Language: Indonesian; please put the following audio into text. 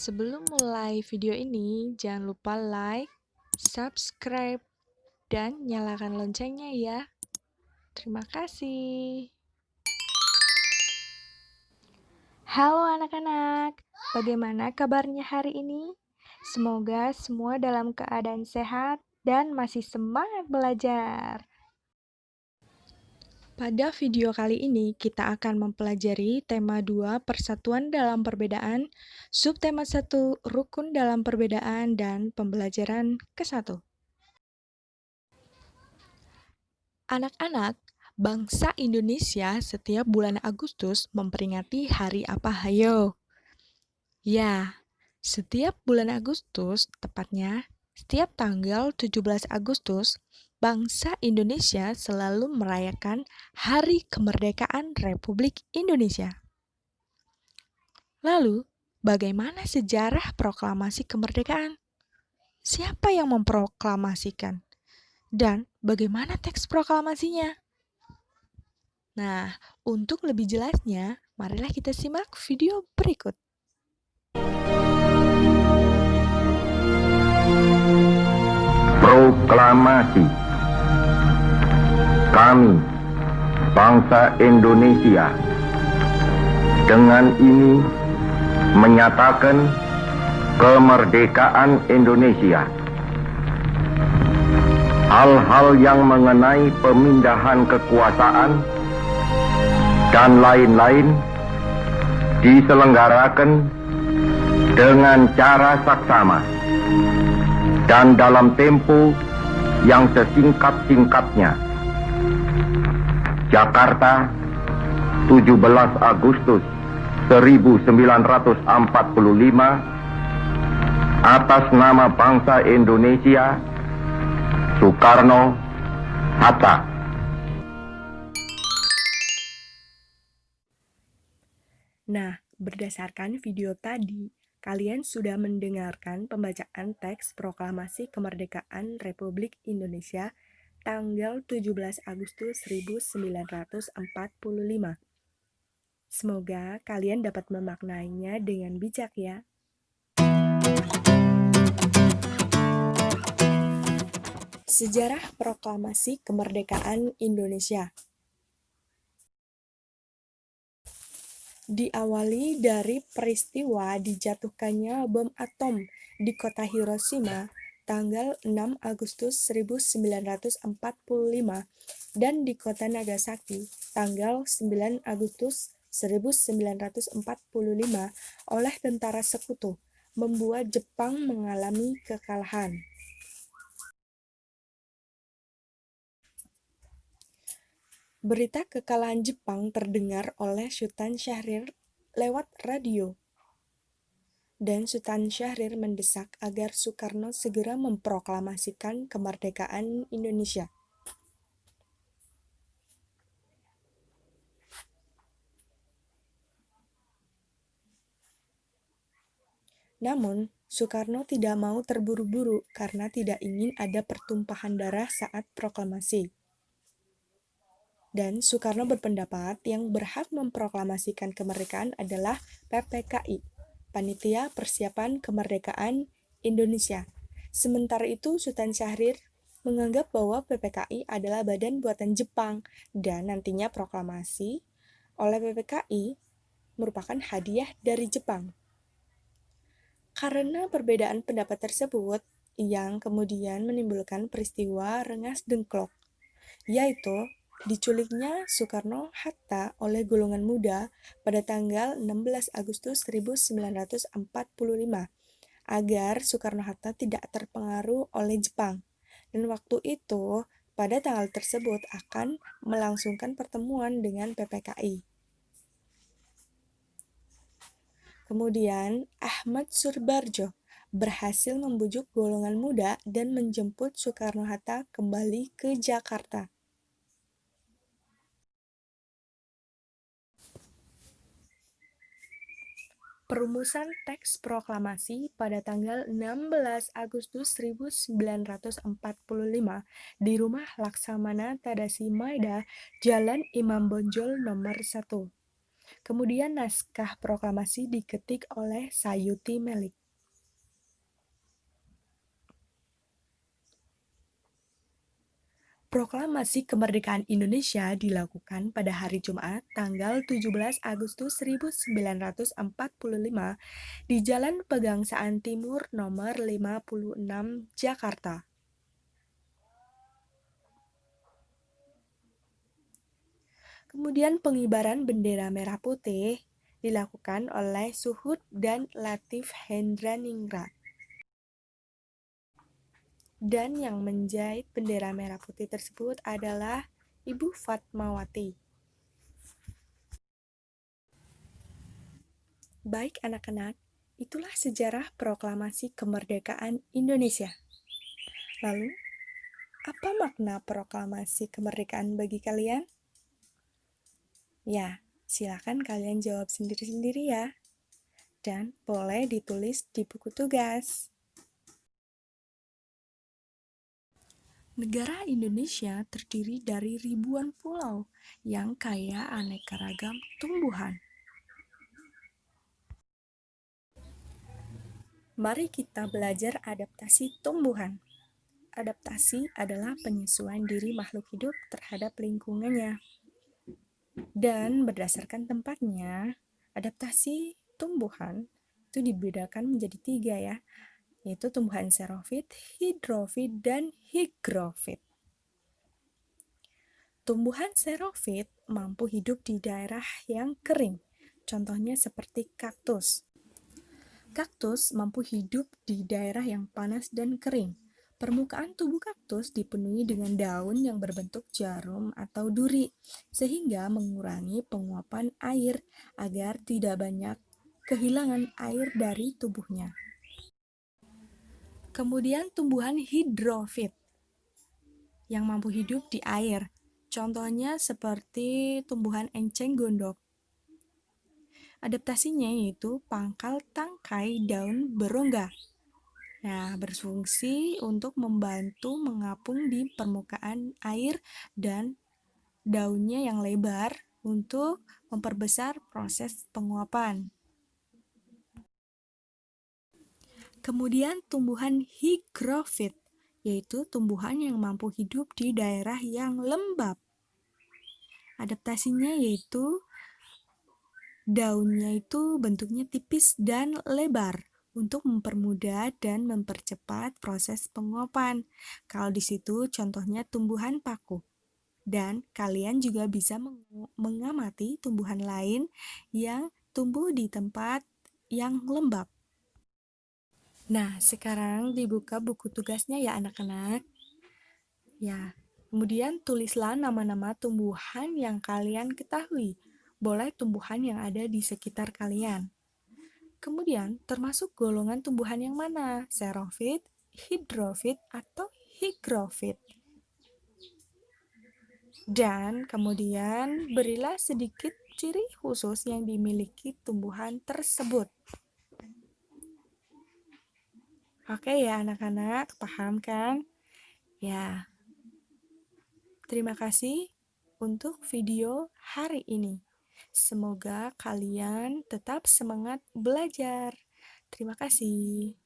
Sebelum mulai video ini, jangan lupa like, subscribe, dan nyalakan loncengnya ya. Terima kasih. Halo anak-anak, bagaimana kabarnya hari ini? Semoga semua dalam keadaan sehat dan masih semangat belajar. Pada video kali ini, kita akan mempelajari tema 2, Persatuan dalam Perbedaan, subtema 1, Rukun dalam Perbedaan, dan pembelajaran ke-1. Anak-anak, bangsa Indonesia setiap bulan Agustus memperingati hari apa hayo? Ya, setiap bulan Agustus, tepatnya setiap tanggal 17 Agustus, bangsa Indonesia selalu merayakan Hari Kemerdekaan Republik Indonesia. Lalu, bagaimana sejarah proklamasi kemerdekaan? Siapa yang memproklamasikan? Dan bagaimana teks proklamasinya? Nah, untuk lebih jelasnya, marilah kita simak video berikut. Proklamasi. Kami, bangsa Indonesia, dengan ini menyatakan kemerdekaan Indonesia. Hal-hal yang mengenai pemindahan kekuasaan dan lain-lain diselenggarakan dengan cara saksama dan dalam tempo yang sesingkat-singkatnya. Jakarta, 17 Agustus 1945, atas nama bangsa Indonesia, Soekarno Hatta. Nah, berdasarkan video tadi, kalian sudah mendengarkan pembacaan teks Proklamasi Kemerdekaan Republik Indonesia tanggal 17 Agustus 1945. Semoga kalian dapat memaknainya dengan bijak ya. Sejarah Proklamasi Kemerdekaan Indonesia diawali dari peristiwa dijatuhkannya bom atom di kota Hiroshima tanggal 6 Agustus 1945 dan di kota Nagasaki tanggal 9 Agustus 1945 oleh tentara sekutu, membuat Jepang mengalami kekalahan. Berita kekalahan Jepang terdengar oleh Sultan Syahrir lewat radio. Dan Sultan Syahrir mendesak agar Soekarno segera memproklamasikan kemerdekaan Indonesia. Namun, Soekarno tidak mau terburu-buru karena tidak ingin ada pertumpahan darah saat proklamasi. Dan Soekarno berpendapat yang berhak memproklamasikan kemerdekaan adalah PPKI, Panitia Persiapan Kemerdekaan Indonesia. Sementara itu, Sultan Syahrir menganggap bahwa PPKI adalah badan buatan Jepang dan nantinya proklamasi oleh PPKI merupakan hadiah dari Jepang. Karena perbedaan pendapat tersebut, yang kemudian menimbulkan peristiwa Rengas Dengklok, yaitu diculiknya Soekarno-Hatta oleh golongan muda pada tanggal 16 Agustus 1945 agar Soekarno-Hatta tidak terpengaruh oleh Jepang. Dan waktu itu, pada tanggal tersebut akan melangsungkan pertemuan dengan PPKI. Kemudian, Ahmad Surbarjo berhasil membujuk golongan muda dan menjemput Soekarno-Hatta kembali ke Jakarta. Perumusan teks proklamasi pada tanggal 16 Agustus 1945 di rumah Laksamana Tadasi Maeda, Jalan Imam Bonjol nomor 1. Kemudian naskah proklamasi diketik oleh Sayuti Melik. Proklamasi Kemerdekaan Indonesia dilakukan pada hari Jumat, tanggal 17 Agustus 1945 di Jalan Pegangsaan Timur nomor 56, Jakarta. Kemudian pengibaran bendera merah putih dilakukan oleh Suhud dan Latif Hendraningrat. Dan yang menjahit bendera merah putih tersebut adalah Ibu Fatmawati. Baik anak-anak, itulah sejarah proklamasi kemerdekaan Indonesia. Lalu, apa makna proklamasi kemerdekaan bagi kalian? Ya, silakan kalian jawab sendiri-sendiri ya. Dan boleh ditulis di buku tugas. Negara Indonesia terdiri dari ribuan pulau yang kaya aneka ragam tumbuhan. Mari kita belajar adaptasi tumbuhan. Adaptasi adalah penyesuaian diri makhluk hidup terhadap lingkungannya. Dan berdasarkan tempatnya, adaptasi tumbuhan itu dibedakan menjadi 3 ya, yaitu tumbuhan xerofit, hidrofit, dan higrofit. Tumbuhan xerofit mampu hidup di daerah yang kering, contohnya seperti kaktus. Kaktus mampu hidup di daerah yang panas dan kering. Permukaan tubuh kaktus dipenuhi dengan daun yang berbentuk jarum atau duri, sehingga mengurangi penguapan air agar tidak banyak kehilangan air dari tubuhnya. Kemudian tumbuhan hidrofit yang mampu hidup di air, contohnya seperti tumbuhan enceng gondok. Adaptasinya yaitu pangkal tangkai daun berongga. Nah, berfungsi untuk membantu mengapung di permukaan air dan daunnya yang lebar untuk memperbesar proses penguapan. Kemudian tumbuhan higrofit, yaitu tumbuhan yang mampu hidup di daerah yang lembab. Adaptasinya yaitu daunnya itu bentuknya tipis dan lebar untuk mempermudah dan mempercepat proses penguapan. Kalau di situ contohnya tumbuhan paku. Dan kalian juga bisa mengamati tumbuhan lain yang tumbuh di tempat yang lembab. Nah, sekarang dibuka buku tugasnya ya anak-anak. Ya, kemudian tulislah nama-nama tumbuhan yang kalian ketahui. Boleh tumbuhan yang ada di sekitar kalian. Kemudian, termasuk golongan tumbuhan yang mana? Xerofit, hidrofit, atau higrofit. Dan kemudian berilah sedikit ciri khusus yang dimiliki tumbuhan tersebut. Oke ya anak-anak, paham kan? Ya, terima kasih untuk video hari ini. Semoga kalian tetap semangat belajar. Terima kasih.